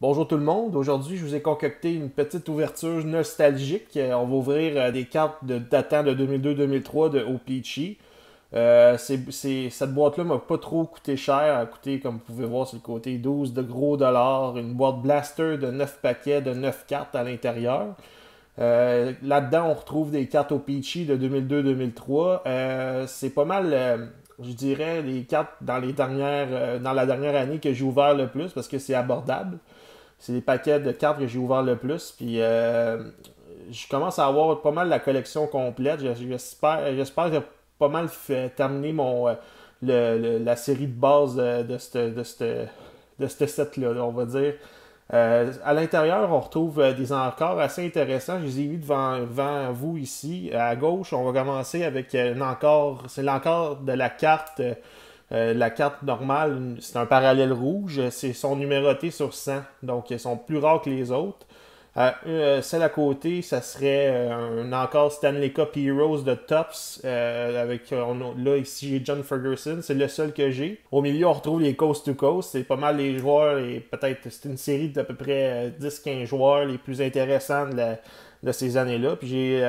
Bonjour tout le monde, aujourd'hui je vous ai concocté une petite ouverture nostalgique. On va ouvrir des cartes datant de 2002-2003 de O-Pee-Chee. Cette boîte-là m'a pas trop coûté cher, elle a coûté comme vous pouvez voir sur le côté 12 de gros dollars, une boîte blaster de 9 paquets de 9 cartes à l'intérieur. Là-dedans on retrouve des cartes O-Pee-Chee de 2002-2003. C'est pas mal, je dirais, les cartes dans la dernière année que j'ai ouvert le plus parce que c'est abordable. C'est les paquets de cartes que j'ai ouvert le plus. Puis je commence à avoir pas mal la collection complète. J'espère que j'ai pas mal terminé la série de base de ce set-là, on va dire. À l'intérieur, on retrouve des encores assez intéressants. Je les ai mis devant vous ici. À gauche, on va commencer avec une encore. C'est l'encore de la carte normale, c'est un parallèle rouge. Ils sont numérotés sur 100, donc ils sont plus rares que les autres. Celle à côté, ça serait un encore Stanley Cup Heroes de Topps. Là, ici, j'ai John Ferguson. C'est le seul que j'ai. Au milieu, on retrouve les Coast to Coast. C'est pas mal les joueurs, et peut-être c'est une série d'à peu près 10-15 joueurs les plus intéressants de ces années-là. Puis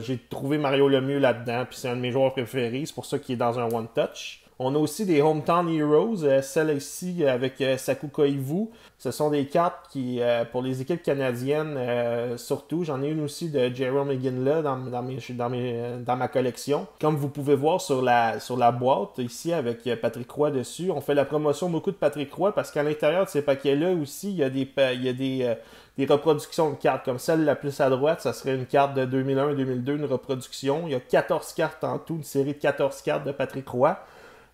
j'ai trouvé Mario Lemieux là-dedans. Puis c'est un de mes joueurs préférés. C'est pour ça qu'il est dans un one-touch. On a aussi des Hometown Heroes, celle ici avec Saku Koivu. Ce sont des cartes pour les équipes canadiennes, surtout. J'en ai une aussi de Jerome McGinley dans ma collection. Comme vous pouvez voir sur la boîte, ici avec Patrick Roy dessus, on fait la promotion beaucoup de Patrick Roy parce qu'à l'intérieur de ces paquets-là aussi, il y a des reproductions de cartes. Comme celle la plus à droite, ça serait une carte de 2001-2002, une reproduction. Il y a 14 cartes en tout, une série de 14 cartes de Patrick Roy.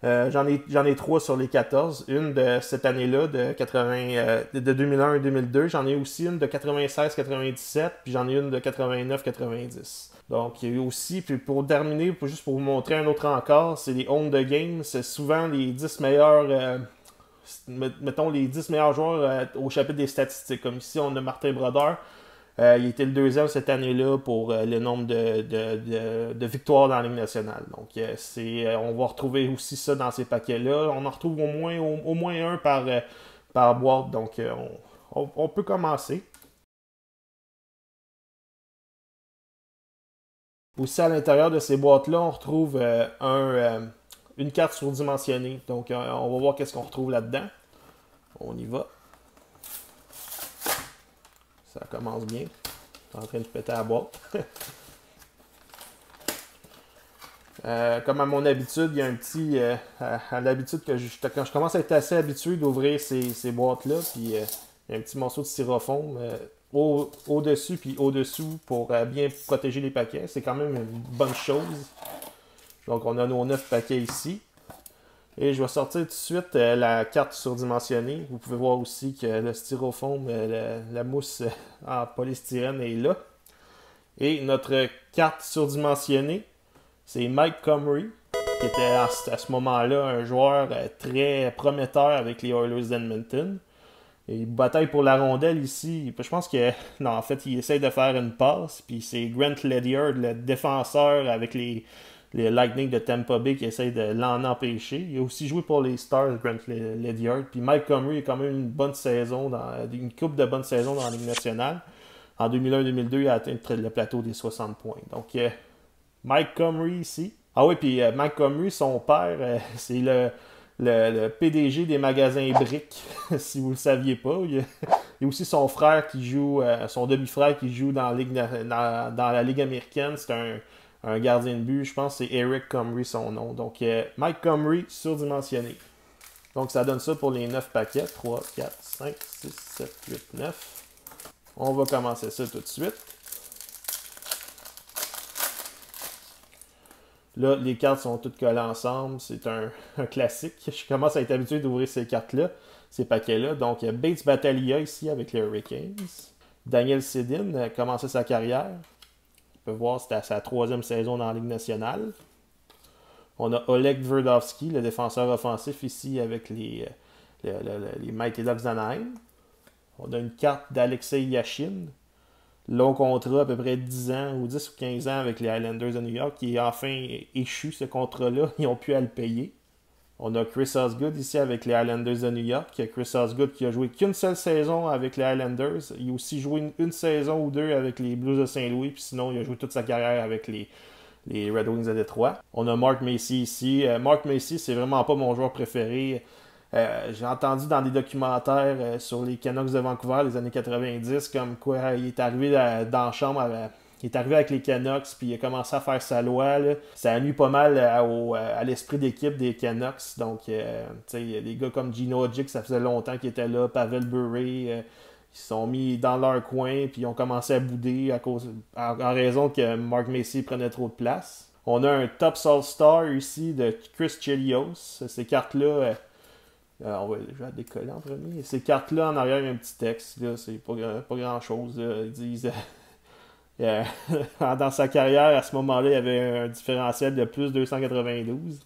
J'en ai 3 sur les 14. Une de cette année-là, de 2001 et 2002. J'en ai aussi une de 96-97, puis j'en ai une de 89-90. Donc, il y a eu aussi, puis pour terminer, juste pour vous montrer un autre encore, c'est les Own the Game. C'est souvent les 10 meilleurs, mettons les 10 meilleurs joueurs au chapitre des statistiques. Comme ici, on a Martin Brodeur. Il était le deuxième cette année-là pour le nombre de victoires dans la Ligue nationale. Donc, on va retrouver aussi ça dans ces paquets-là. On en retrouve au moins un par boîte. Donc, on peut commencer. Aussi, à l'intérieur de ces boîtes-là, on retrouve une carte surdimensionnée. Donc, on va voir qu'est-ce qu'on retrouve là-dedans. On y va. Ça commence bien. Je suis en train de péter la boîte. Comme à mon habitude, il y a un petit. À l'habitude quand je commence à être assez habitué d'ouvrir ces boîtes-là, puis il y a un petit morceau de styrofoam au-dessus puis au-dessous pour bien protéger les paquets. C'est quand même une bonne chose. Donc on a nos 9 paquets ici. Et je vais sortir tout de suite la carte surdimensionnée. Vous pouvez voir aussi que le styrofoam, la mousse en polystyrène est là. Et notre carte surdimensionnée, c'est Mike Comrie, qui était à ce moment-là un joueur très prometteur avec les Oilers d'Edmonton. Il bataille pour la rondelle ici. Je pense que, non, en fait, il essaye de faire une passe. Puis c'est Grant Ledyard, le défenseur avec les Lightning de Tampa Bay, qui essaye de l'en empêcher. Il a aussi joué pour les Stars, Grant Ledyard. Puis Mike Comrie a quand même une coupe de bonnes saisons dans la Ligue nationale. En 2001-2002, il a atteint le plateau des 60 points. Donc, Mike Comrie ici. Ah oui, puis Mike Comrie, son père, c'est le PDG des magasins Brick, si vous ne le saviez pas. Il y a aussi son frère qui joue, son demi-frère qui joue dans la Ligue américaine. C'est un gardien de but. Je pense que c'est Eric Comrie son nom. Donc, Mike Comrie surdimensionné. Donc, ça donne ça pour les 9 paquets. 3, 4, 5, 6, 7, 8, 9. On va commencer ça tout de suite. Là, les cartes sont toutes collées ensemble. C'est un classique. Je commence à être habitué d'ouvrir ces cartes-là, ces paquets-là. Donc, Bates Battaglia ici avec les Hurricanes. Daniel Sedin a commencé sa carrière. On peut voir, c'était à sa 3e saison dans la Ligue nationale. On a Oleg Tverdovski, le défenseur offensif ici avec les Mighty Ducks d'Anaheim. On a une carte d'Alexei Yashin. Long contrat, à peu près 10 ans ou 10 ou 15 ans avec les Islanders de New York, qui est enfin échu ce contrat-là. Ils n'ont pu à le payer. On a Chris Osgood ici avec les Islanders de New York. Chris Osgood qui a joué qu'une seule saison avec les Islanders. Il a aussi joué une saison ou deux avec les Blues de Saint-Louis. Puis sinon, il a joué toute sa carrière avec les Red Wings de Détroit. On a Mark Macy ici. Mark Macy, c'est vraiment pas mon joueur préféré. J'ai entendu dans des documentaires sur les Canucks de Vancouver les années 90 comme quoi il est arrivé dans la chambre il est arrivé avec les Canucks puis il a commencé à faire sa loi là. Ça a nuit pas mal à l'esprit d'équipe des Canucks. Donc il y a des gars comme Gino Odjick, ça faisait longtemps qu'ils étaient là, Pavel Bure, ils se sont mis dans leur coin puis ils ont commencé à bouder en raison que Mark Macy prenait trop de place. On a un Top All-Star ici de Chris Chelios. Ces cartes-là je vais décoller en premier. Ces cartes-là, en arrière, il y a un petit texte. Là, c'est pas grand-chose. Ils disent... dans sa carrière, à ce moment-là, il y avait un différentiel de plus 292.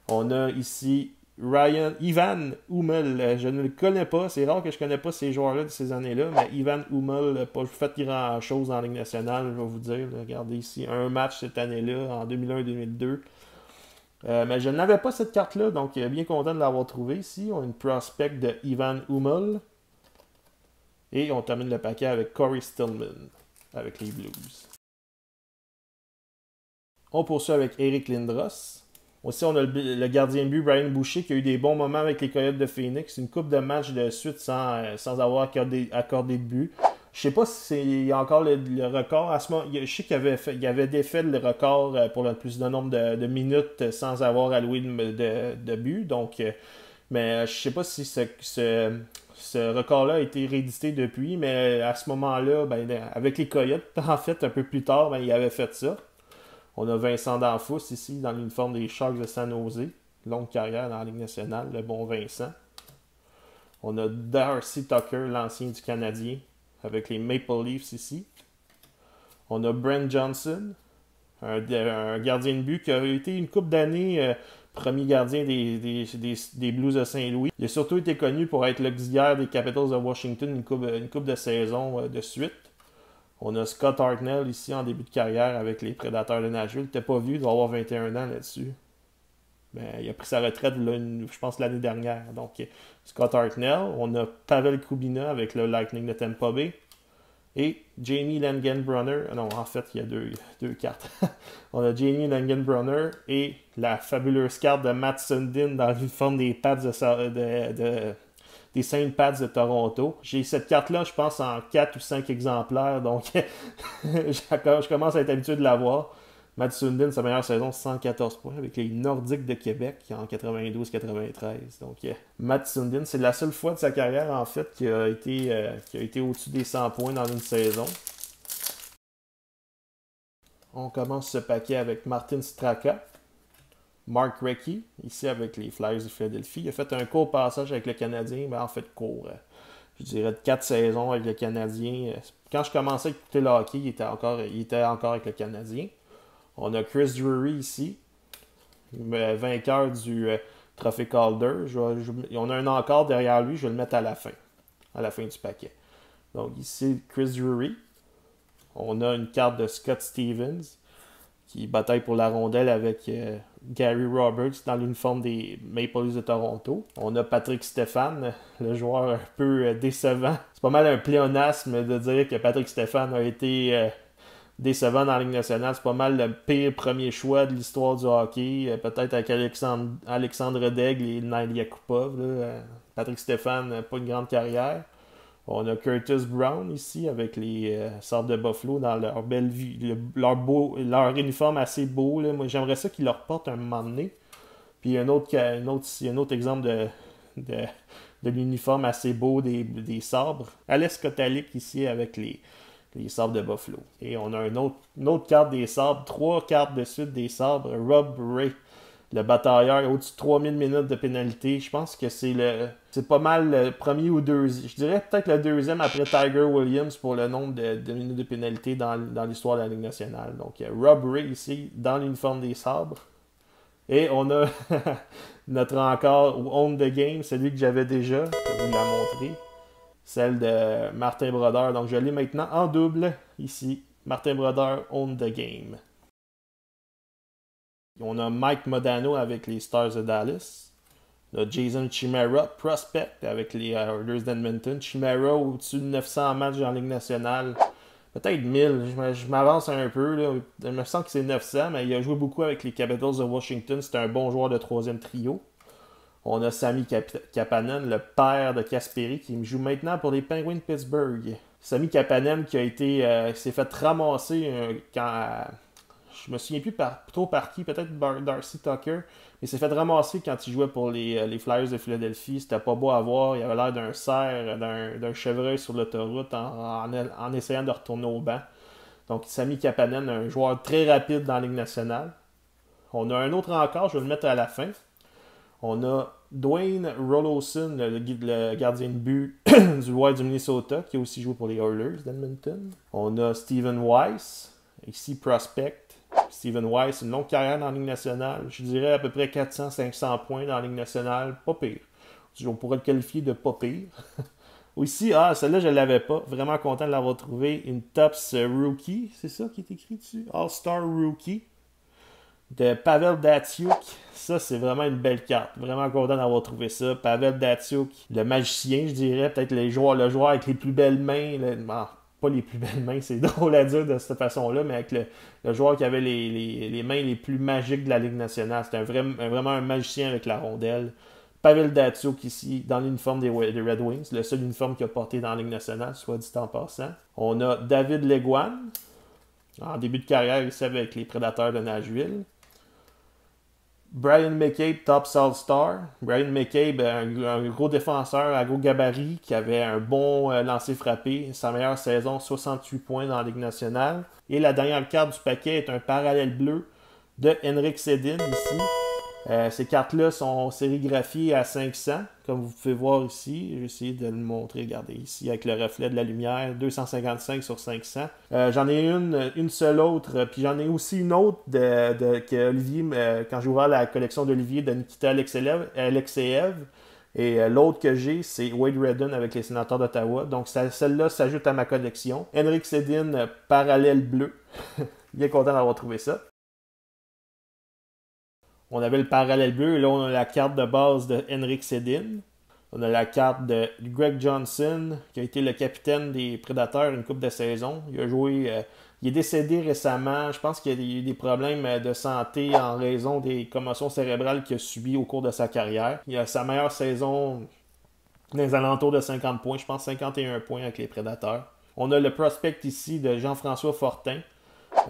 On a ici Ivan Hummel. Je ne le connais pas. C'est rare que je ne connais pas ces joueurs-là de ces années-là. Mais Ivan Hummel n'a pas fait grand-chose en Ligue nationale, je vais vous dire. Regardez ici, un match cette année-là, en 2001-2002. Mais je n'avais pas cette carte-là, donc bien content de l'avoir trouvée ici. On a une prospect de Ivan Hummel. Et on termine le paquet avec Corey Stillman, avec les Blues. On poursuit avec Eric Lindros. Aussi, on a le gardien de but Brian Boucher qui a eu des bons moments avec les Coyotes de Phoenix. Une coupe de matchs de suite sans avoir accordé de but. Je sais pas si il y a encore le record. À ce moment, je sais qu'il avait défait le record pour le plus de nombre de minutes sans avoir alloué de but. Donc, mais je sais pas si ce record-là a été réédité depuis. Mais à ce moment-là, avec les Coyotes, en fait, un peu plus tard, il avait fait ça. On a Vincent D'Anfous ici dans l'uniforme des Sharks de San Jose. Longue carrière dans la Ligue nationale, le bon Vincent. On a Darcy Tucker, l'ancien du Canadien, avec les Maple Leafs ici. On a Brent Johnson, un gardien de but qui a été une couple d'années premier gardien des Blues de Saint-Louis. Il a surtout été connu pour être l'auxiliaire des Capitals de Washington une couple de saisons de suite. On a Scott Hartnell ici en début de carrière avec les Prédateurs de Nashville. Il n'était pas vu, il doit avoir 21 ans là-dessus. Mais il a pris sa retraite, là, je pense, l'année dernière. Donc, Scott Hartnell. On a Pavel Kubina avec le Lightning de Tampa Bay. Et Jamie Langenbrunner. Non, en fait, il y a deux cartes. On a Jamie Langenbrunner et la fabuleuse carte de Matt Sundin dans l'uniforme des Pats des Saint Pats de Toronto. J'ai cette carte-là, je pense, en 4 ou 5 exemplaires. Donc, je commence à être habitué de l'avoir. Matt Sundin, sa meilleure saison, 114 points avec les Nordiques de Québec en 92-93. Donc, Matt Sundin, c'est la seule fois de sa carrière, en fait, qui a été au-dessus des 100 points dans une saison. On commence ce paquet avec Martin Straka. Mark Recchi, ici avec les Flyers de Philadelphie. Il a fait un court passage avec le Canadien, mais en fait court. Je dirais de 4 saisons avec le Canadien. Quand je commençais à écouter le hockey, il était encore avec le Canadien. On a Chris Drury ici, vainqueur du Trophée Calder. On a un encore derrière lui, je vais le mettre à la fin du paquet. Donc ici, Chris Drury. On a une carte de Scott Stevens qui bataille pour la rondelle avec Gary Roberts dans l'uniforme des Maple Leafs de Toronto. On a Patrick Stéphane, le joueur un peu décevant. C'est pas mal un pléonasme de dire que Patrick Stéphane a été décevant dans la Ligue nationale. C'est pas mal le pire premier choix de l'histoire du hockey. Peut-être avec Alexandre Daigle et Nail Yakupov. Patrick Stéphane, pas une grande carrière. On a Curtis Brown ici avec les Sabres de Buffalo dans leur belle vie, leur uniforme assez beau. Là. Moi, j'aimerais ça qu'ils leur portent un moment donné. Puis il y a un autre exemple de l'uniforme assez beau des Sabres. Alex Kotalik ici avec les Sabres de Buffalo. Et on a une autre carte des Sabres, 3 cartes de suite des Sabres. Rob Ray, le batailleur, au-dessus de 3000 minutes de pénalité. Je pense que c'est pas mal le premier ou deuxième. Je dirais peut-être le deuxième après Tiger Williams pour le nombre de minutes de pénalité dans l'histoire de la Ligue nationale. Donc, Rob Ray ici, dans l'uniforme des Sabres. Et on a notre encore Own the Game, celui que j'avais déjà, je vais vous la montrer. Celle de Martin Brodeur. Donc, je l'ai maintenant en double ici. Martin Brodeur, Own the Game. On a Mike Modano avec les Stars de Dallas. On a Jason Chimera, prospect avec les Oilers d'Edmonton. Chimera au-dessus de 900 matchs dans la Ligue nationale. Peut-être 1000, je m'avance un peu. Là. Je me sens que c'est 900, mais il a joué beaucoup avec les Capitals de Washington. C'est un bon joueur de troisième trio. On a Sami Kapanen, le père de Kasperi, qui joue maintenant pour les Penguins de Pittsburgh. Sami Kapanen qui a été s'est fait ramasser quand... je me souviens plus trop par qui, peut-être Darcy Tucker, mais il s'est fait ramasser quand il jouait pour les Flyers de Philadelphie. C'était pas beau à voir. Il avait l'air d'un cerf, d'un chevreuil sur l'autoroute en essayant de retourner au banc. Donc, Sami Kapanen, un joueur très rapide dans la Ligue nationale. On a un autre encore, je vais le mettre à la fin. On a Dwayne Roloson, le gardien de but du Wild du Minnesota, qui a aussi joué pour les Oilers d'Edmonton. On a Steven Weiss, ici prospect. Steven Weiss, une longue carrière dans la Ligue nationale. Je dirais à peu près 400-500 points dans la Ligue nationale. Pas pire. On pourrait le qualifier de pas pire. Aussi, celle-là, je ne l'avais pas. Vraiment content de l'avoir trouvé. Une Tops Rookie. C'est ça qui est écrit dessus? All-Star Rookie. De Pavel Datsyuk. Ça, c'est vraiment une belle carte. Vraiment content d'avoir trouvé ça. Pavel Datsyuk, le magicien, je dirais. Peut-être le joueur avec les plus belles mains. Pas les plus belles mains, c'est drôle à dire de cette façon-là, mais avec le joueur qui avait les mains les plus magiques de la Ligue nationale. C'était vraiment un magicien avec la rondelle. Pavel Datsyuk ici, dans l'uniforme des Red Wings, le seul uniforme qu'il a porté dans la Ligue nationale, soit dit en passant. On a David Leguan, en début de carrière ici avec les Prédateurs de Nashville. Brian McCabe, top All-Star. Brian McCabe, un gros défenseur à gros gabarit qui avait un bon lancer frappé. Sa meilleure saison, 68 points dans la Ligue nationale. Et la dernière carte du paquet est un parallèle bleu de Henrik Sedin ici. Ces cartes-là sont sérigraphiées à 500, comme vous pouvez voir ici. Je vais essayer de le montrer, regardez ici, avec le reflet de la lumière, 255 sur 500. J'en ai une seule autre, puis j'en ai aussi une autre que Olivier, quand j'ai ouvert la collection d'Olivier de Nikita Alexeyev. Et l'autre que j'ai, c'est Wade Redden avec les Sénateurs d'Ottawa. Donc celle-là s'ajoute à ma collection. Henrik Sedin, parallèle bleu. Bien content d'avoir trouvé ça. On avait le parallèle bleu, et là on a la carte de base de Henrik Sedin. On a la carte de Greg Johnson, qui a été le capitaine des Prédateurs une couple de saisons. Il a joué, il est décédé récemment. Je pense qu'il y a eu des problèmes de santé en raison des commotions cérébrales qu'il a subies au cours de sa carrière. Il a sa meilleure saison dans les alentours de 50 points, je pense 51 points avec les Prédateurs. On a le prospect ici de Jean-François Fortin.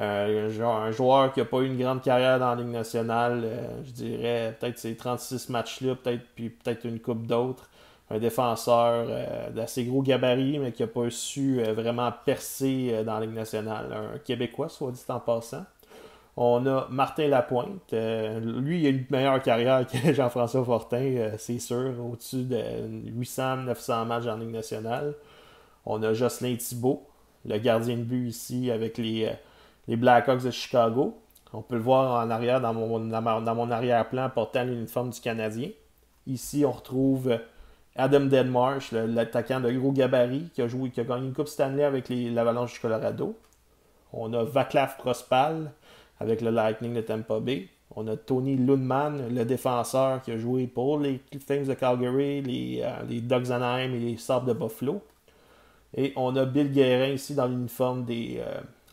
Un joueur qui n'a pas eu une grande carrière dans la Ligue nationale, je dirais peut-être ces 36 matchs-là, puis peut-être une coupe d'autres. Un défenseur d'assez gros gabarit, mais qui n'a pas su vraiment percer dans la Ligue nationale. Un Québécois, soit dit en passant. On a Martin Lapointe. Lui, il a une meilleure carrière que Jean-François Fortin, c'est sûr, au-dessus de 800-900 matchs en Ligue nationale. On a Jocelyn Thibault, le gardien de but ici avec les Blackhawks de Chicago. On peut le voir en arrière dans mon arrière-plan portant l'uniforme du Canadien. Ici, on retrouve Adam Deadmarsh, l'attaquant de gros gabarit qui a gagné une Coupe Stanley avec l'Avalanche du Colorado. On a Vaclav Prospal avec le Lightning de Tampa Bay. On a Tony Lundman, le défenseur qui a joué pour les Flames de Calgary, les Ducks d'Anaheim et les Sabres de Buffalo. Et on a Bill Guérin ici dans l'uniforme des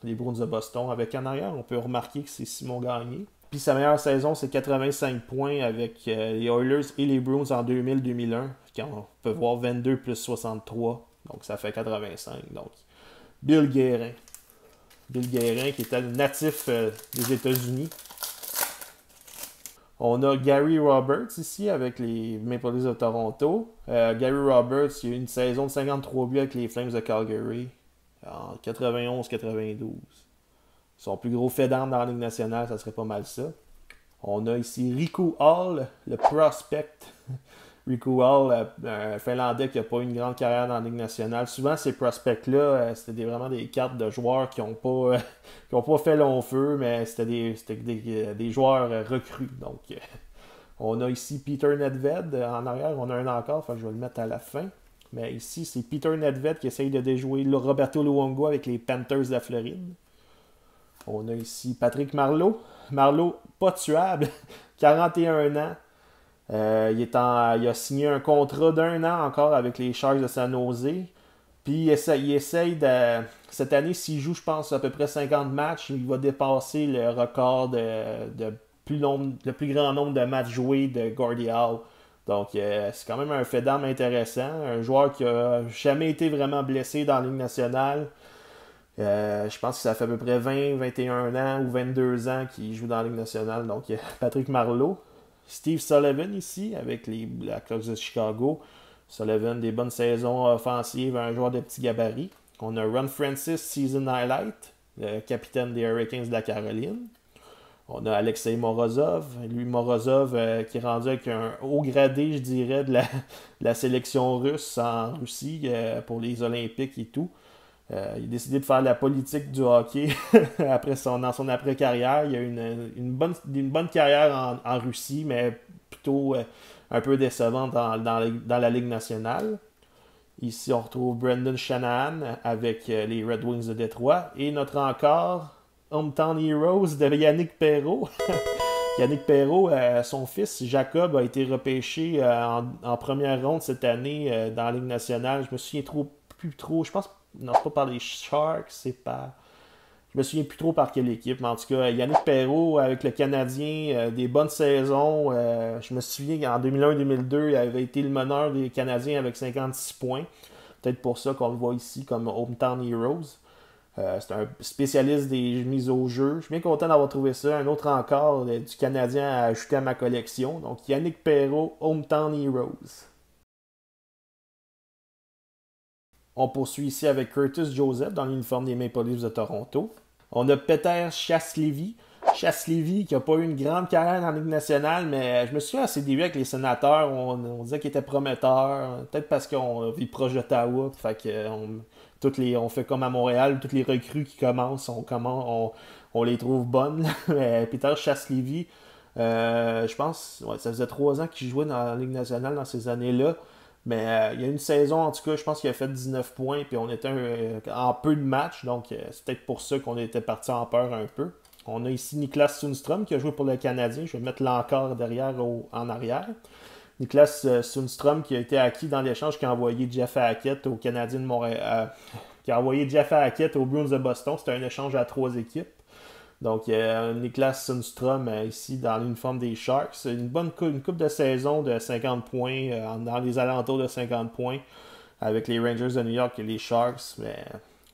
Bruins de Boston. Avec en arrière, on peut remarquer que c'est Simon Gagné. Puis sa meilleure saison, c'est 85 points avec les Oilers et les Bruins en 2000-2001. Quand on peut voir 22 plus 63. Donc ça fait 85. Donc Bill Guérin. Bill Guérin qui était natif des États-Unis. On a Gary Roberts ici avec les Maple Leafs de Toronto. Gary Roberts, il a eu une saison de 53 buts avec les Flames de Calgary en 91-92. Son plus gros fait d'armes dans la Ligue nationale, ça serait pas mal ça. On a ici Riku Hall, le prospect. Riku Hall, un Finlandais qui n'a pas eu une grande carrière dans la Ligue nationale. Souvent, ces prospects-là, c'était vraiment des cartes de joueurs qui n'ont pas fait long feu, mais c'était des joueurs recrues. Donc, on a ici Peter Nedved en arrière. On a un encore, je vais le mettre à la fin. Mais ici, c'est Peter Nedved qui essaye de déjouer Roberto Luongo avec les Panthers de la Floride. On a ici Patrick Marleau. Marleau, pas tuable, 41 ans. Il a signé un contrat d'1 an encore avec les Sharks de San Jose. Puis il essaye de. Cette année, s'il joue, je pense, à peu près 50 matchs, il va dépasser le record le plus grand nombre de matchs joués de Gordie Howe. Donc, c'est quand même un fait d'armes intéressant. Un joueur qui a jamais été vraiment blessé dans la Ligue nationale. Je pense que ça fait à peu près 20, 21 ans ou 22 ans qu'il joue dans la Ligue nationale. Donc, Patrick Marleau. Steve Sullivan ici, avec les Blackhawks de Chicago. Sullivan, des bonnes saisons offensives, un joueur de petit gabarit. On a Ron Francis, Season Highlight, le capitaine des Hurricanes de la Caroline. On a Alexei Morozov. Lui, Morozov, qui est rendu avec un haut gradé, je dirais, de la sélection russe en Russie pour les Olympiques et tout. Il a décidé de faire la politique du hockey dans son après-carrière. Il a eu une bonne carrière en Russie, mais plutôt un peu décevante dans la Ligue nationale. Ici, on retrouve Brendan Shanahan avec les Red Wings de Détroit. Et notre encore Hometown Heroes de Yannick Perreault. Yannick Perreault, son fils Jacob, a été repêché en première ronde cette année dans la Ligue nationale. Je me souviens plus trop. Je pense. Non, c'est pas par les Sharks, c'est pas. Je me souviens plus trop par quelle équipe, mais en tout cas, Yannick Perreault avec le Canadien, des bonnes saisons. Je me souviens qu'en 2001-2002, il avait été le meneur des Canadiens avec 56 points. Peut-être pour ça qu'on le voit ici comme Hometown Heroes. C'est un spécialiste des mises au jeu. Je suis bien content d'avoir trouvé ça. Un autre encore du Canadien à ajouter à ma collection. Donc Yannick Perreault, Hometown Heroes. On poursuit ici avec Curtis Joseph dans l'uniforme des Maple Leafs de Toronto. On a Peter Chaslevy. Chaslevy qui n'a pas eu une grande carrière dans la Ligue nationale, mais je me souviens à ses débuts avec les Sénateurs, on disait qu'il était prometteur. Peut-être parce qu'on vit proche d'Ottawa. Fait que on fait comme à Montréal, toutes les recrues qui commencent, on les trouve bonnes. Peter Chaslevy, je pense, ça faisait 3 ans qu'il jouait dans la Ligue nationale dans ces années-là. Mais il y a une saison, en tout cas, je pense qu'il a fait 19 points, puis on était en peu de matchs, donc c'est peut-être pour ça qu'on était parti en peur un peu. On a ici Niklas Sundström qui a joué pour le Canadien. Je vais mettre l'encore derrière en arrière. Niklas Sundström qui a été acquis dans l'échange qui a envoyé Jeff Hackett au Canadien de Montréal. Qui a envoyé Jeff Hackett aux Bruins de Boston. C'était un échange à 3 équipes. Donc, Niklas Sundström ici dans l'uniforme des Sharks. Une coupe de saison de 50 points, dans les alentours de 50 points avec les Rangers de New York et les Sharks. Mais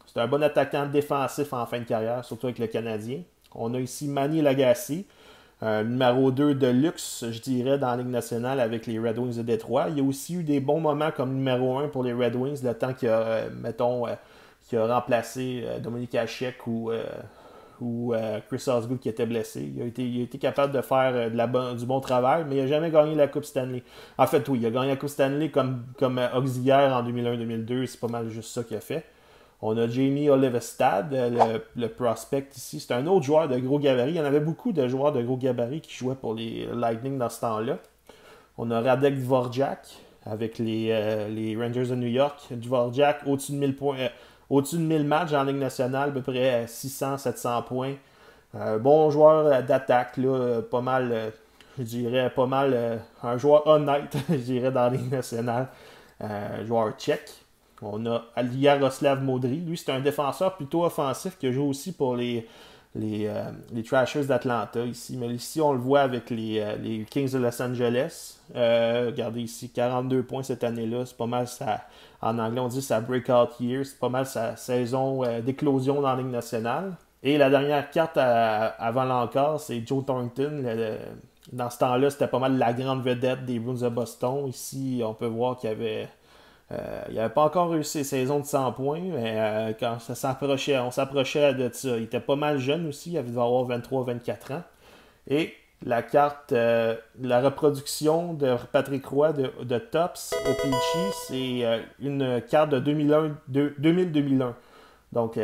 c'est un bon attaquant défensif en fin de carrière, surtout avec le Canadien. On a ici Manny Lagacé, numéro 2 de luxe, je dirais, dans la Ligue nationale avec les Red Wings de Détroit. Il y a aussi eu des bons moments comme numéro 1 pour les Red Wings, le temps qu'il a, qu'il a remplacé Dominique Hachek ou Chris Osgood qui était blessé. Il a été capable de faire du bon travail, mais il n'a jamais gagné la Coupe Stanley. En fait, oui, il a gagné la Coupe Stanley comme auxiliaire en 2001-2002. C'est pas mal juste ça qu'il a fait. On a Jamie Olivestad, le prospect ici. C'est un autre joueur de gros gabarit. Il y en avait beaucoup de joueurs de gros gabarit qui jouaient pour les Lightning dans ce temps-là. On a Radek Dvorak avec les Rangers de New York. Dvorak au-dessus de 1000 points. Au-dessus de 1000 matchs en Ligue nationale, à peu près 600-700 points. Bon joueur d'attaque, là, pas mal, je dirais, un joueur honnête, je dirais, dans la Ligue nationale. Joueur tchèque. On a Yaroslav Modry. Lui, c'est un défenseur plutôt offensif qui joue aussi pour les Trashers d'Atlanta ici. Mais ici, on le voit avec les Kings de Los Angeles. Regardez ici, 42 points cette année-là. C'est pas mal ça. En anglais, on dit sa breakout year. C'est pas mal sa saison d'éclosion dans la Ligue nationale. Et la dernière carte avant l'encore, c'est Joe Thornton. Dans ce temps-là, c'était pas mal la grande vedette des Bruins de Boston. Ici, on peut voir qu'il y avait... il n'avait pas encore réussi ses saisons de 100 points, mais quand on s'approchait de ça. Il était pas mal jeune aussi, il devait avoir 23-24 ans. Et la carte, la reproduction de Patrick Roy de Topps au Peachy, c'est une carte de 2000-2001. Donc,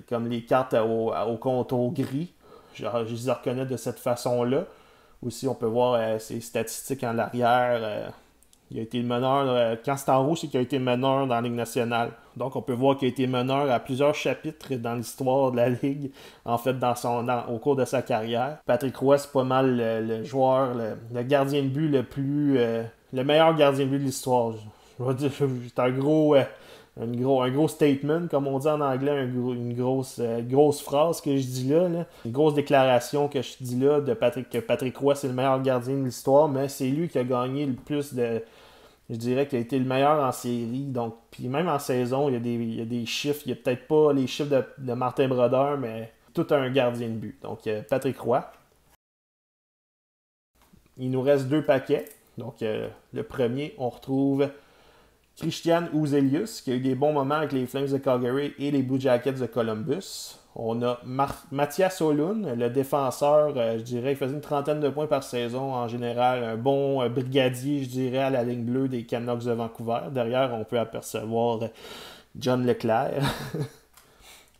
comme les cartes au contour gris, je les reconnais de cette façon-là. Aussi, on peut voir ses statistiques en arrière. Il a été le meneur, quand c'est en rouge, c'est qu'il a été meneur dans la Ligue nationale. Donc, on peut voir qu'il a été meneur à plusieurs chapitres dans l'histoire de la Ligue, en fait, au cours de sa carrière. Patrick Roy, c'est pas mal le joueur, le gardien de but le meilleur gardien de but de l'histoire. Je vais dire, c'est un gros statement, comme on dit en anglais, une grosse phrase que je dis là. Une grosse déclaration que je dis là que Patrick Roy, c'est le meilleur gardien de l'histoire, mais c'est lui qui a gagné le plus de... Je dirais qu'il a été le meilleur en série. Donc, puis même en saison, il y a des chiffres. Il n'y a peut-être pas les chiffres de Martin Brodeur, mais tout un gardien de but. Donc, Patrick Roy. Il nous reste 2 paquets. Donc, le premier, on retrouve Christian Uzelius, qui a eu des bons moments avec les Flames de Calgary et les Blue Jackets de Columbus. On a Mathias Solund, le défenseur, je dirais, il faisait une trentaine de points par saison en général. Un bon brigadier, je dirais, à la ligne bleue des Canucks de Vancouver. Derrière, on peut apercevoir John Leclerc.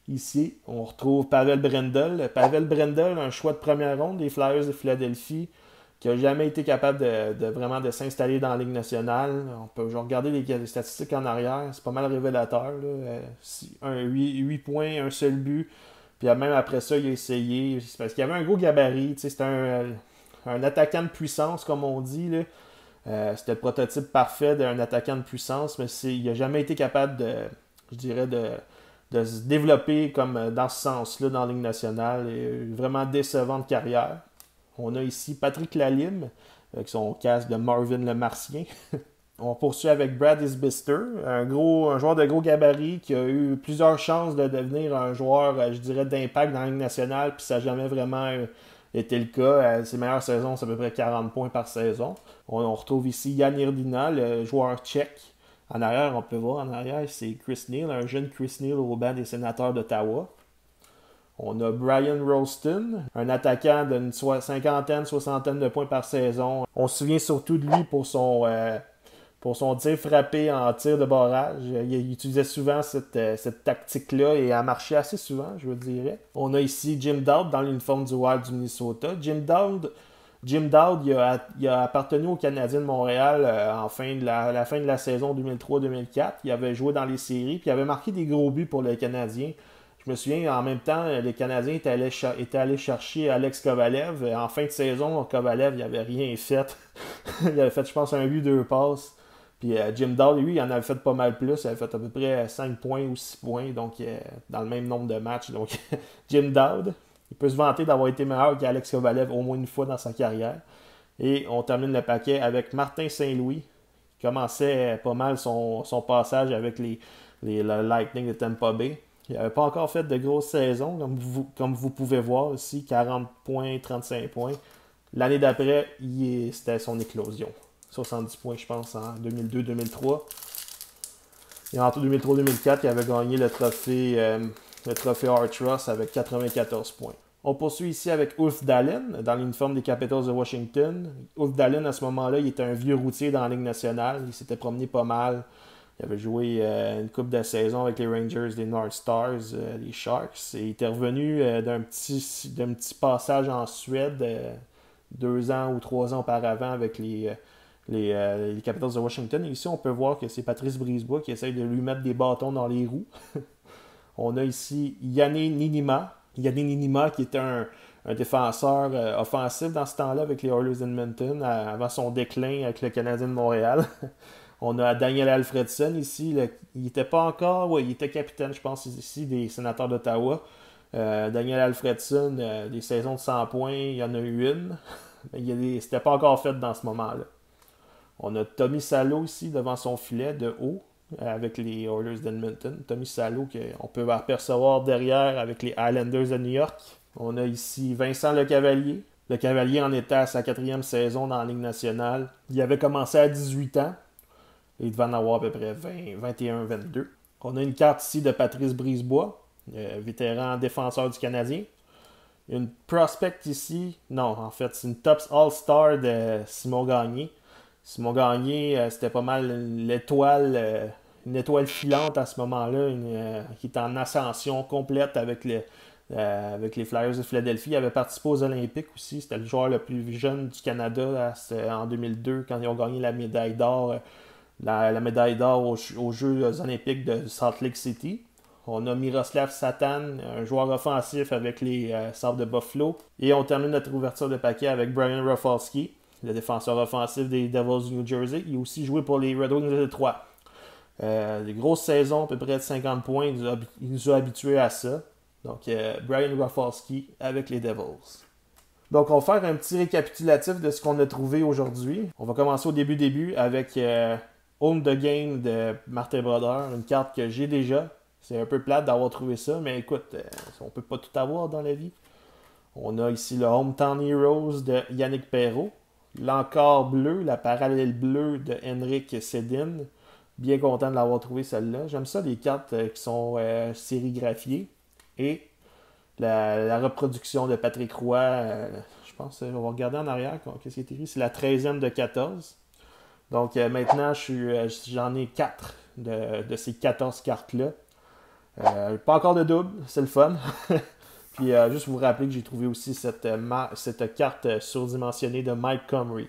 Ici, on retrouve Pavel Brendel. Pavel Brendel, un choix de première ronde des Flyers de Philadelphie, qui n'a jamais été capable vraiment de s'installer dans la Ligue nationale. On peut regarder les statistiques en arrière, c'est pas mal révélateur. 8 points, un seul but. Puis même après ça, il a essayé. C'est parce qu'il y avait un gros gabarit. C'était un attaquant de puissance, comme on dit. C'était le prototype parfait d'un attaquant de puissance, mais il n'a jamais été capable de se développer comme dans ce sens-là dans la Ligue nationale. Vraiment décevant de carrière. On a ici Patrick Lalime, avec son casque de Marvin le Martien. On poursuit avec Brad Isbister, un joueur de gros gabarit qui a eu plusieurs chances de devenir un joueur, je dirais, d'impact dans la Ligue nationale, puis ça n'a jamais vraiment été le cas. Ses meilleures saisons, c'est à peu près 40 points par saison. On retrouve ici Jan Irdina, le joueur tchèque. En arrière, on peut voir, c'est Chris Neal, un jeune Chris Neal au banc des Sénateurs d'Ottawa. On a Brian Rolston, un attaquant d'une soixantaine de points par saison. On se souvient surtout de lui pour son tir frappé en tir de barrage. Il utilisait souvent cette tactique-là et a marché assez souvent, je vous dirais. On a ici Jim Dowd dans l'uniforme du Wild du Minnesota. Jim Dowd, il a appartenu aux Canadiens de Montréal à la fin de la saison 2003-2004. Il avait joué dans les séries puis il avait marqué des gros buts pour les Canadiens. Je me souviens, en même temps, les Canadiens étaient allés chercher Alex Kovalev. En fin de saison, Kovalev, il n'avait rien fait. Il avait fait, je pense, un but, 2 passes. Puis Jim Dowd, lui, il en avait fait pas mal plus. Il avait fait à peu près 5 points ou 6 points, donc dans le même nombre de matchs. Donc, Jim Dowd, il peut se vanter d'avoir été meilleur qu'Alex Kovalev au moins une fois dans sa carrière. Et on termine le paquet avec Martin Saint-Louis, qui commençait pas mal son passage avec le Lightning de Tampa Bay. Il n'avait pas encore fait de grosses saisons, comme vous pouvez voir ici, 40 points, 35 points. L'année d'après, c'était son éclosion. 70 points, je pense, en 2002-2003. Et entre 2003-2004, il avait gagné le trophée Art Ross avec 94 points. On poursuit ici avec Ulf Dahlen, dans l'uniforme des Capitals de Washington. Ulf Dahlen, à ce moment-là, il était un vieux routier dans la Ligue nationale. Il s'était promené pas mal. Il avait joué une couple de saisons avec les Rangers, les North Stars, les Sharks. Et il était revenu d'un petit passage en Suède 2 ans ou 3 ans auparavant avec les Capitals de Washington. Et ici, on peut voir que c'est Patrice Brisebois qui essaye de lui mettre des bâtons dans les roues. On a ici Yanni Niinimaa. Yanni Niinimaa qui était un défenseur offensif dans ce temps-là avec les Oilers d'Edmonton avant son déclin avec le Canadien de Montréal. On a Daniel Alfredson ici. Il était pas encore... Oui, il était capitaine, je pense, ici, des Sénateurs d'Ottawa. Daniel Alfredson, des saisons de 100 points, il y en a eu une. Mais c'était pas encore fait dans ce moment-là. On a Tommy Salo ici, devant son filet, de haut, avec les Oilers d'Edmonton. Tommy Salo, qu'on peut apercevoir derrière avec les Islanders de New York. On a ici Vincent Lecavalier. Lecavalier en était à sa 4e saison dans la Ligue nationale. Il avait commencé à 18 ans. Et il devait en avoir à peu près 21, 22. On a une carte ici de Patrice Brisebois, vétéran défenseur du Canadien. Une prospect ici, non, en fait, c'est une Tops All-Star de Simon Gagné. Simon Gagné, c'était pas mal une étoile filante à ce moment-là, qui est en ascension complète avec avec les Flyers de Philadelphie. Il avait participé aux Olympiques aussi. C'était le joueur le plus jeune du Canada en 2002 quand ils ont gagné la médaille d'or, la médaille d'or aux Jeux olympiques de Salt Lake City. On a Miroslav Satan, un joueur offensif avec les Sabres de Buffalo. Et on termine notre ouverture de paquet avec Brian Rafalski, le défenseur offensif des Devils du New Jersey. Il a aussi joué pour les Red Wings de Détroit. Des grosses saisons, à peu près de 50 points. Il nous a habitués à ça. Donc, Brian Rafalski avec les Devils. Donc, on va faire un petit récapitulatif de ce qu'on a trouvé aujourd'hui. On va commencer au début avec Home the Game de Martin Brodeur, une carte que j'ai déjà. C'est un peu plate d'avoir trouvé ça, mais écoute, on peut pas tout avoir dans la vie. On a ici le Hometown Heroes de Yannick Perrault. L'encart bleu, la parallèle bleue de Henrik Sedin. Bien content de l'avoir trouvé celle-là. J'aime ça, les cartes qui sont sérigraphiées. Et la reproduction de Patrick Roy, je pense, on va regarder en arrière, qu'est-ce qui est écrit? C'est la 13e de 14. Donc maintenant, j'en ai 4 de ces 14 cartes-là. Pas encore de double, c'est le fun. Puis juste vous rappeler que j'ai trouvé aussi cette carte surdimensionnée de Mike Comrie.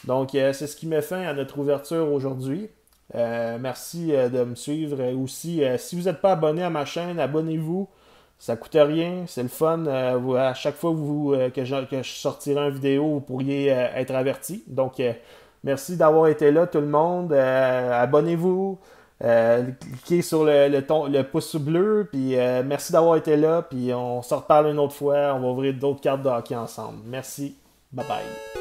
Donc c'est ce qui met fin à notre ouverture aujourd'hui. Merci de me suivre. Aussi, si vous n'êtes pas abonné à ma chaîne, abonnez-vous. Ça coûte rien, c'est le fun. À chaque fois que je sortirai une vidéo, vous pourriez être averti. Donc, merci d'avoir été là, tout le monde. Abonnez-vous. Cliquez sur le pouce bleu. Puis, merci d'avoir été là. Puis, on se reparle une autre fois. On va ouvrir d'autres cartes de hockey ensemble. Merci. Bye bye.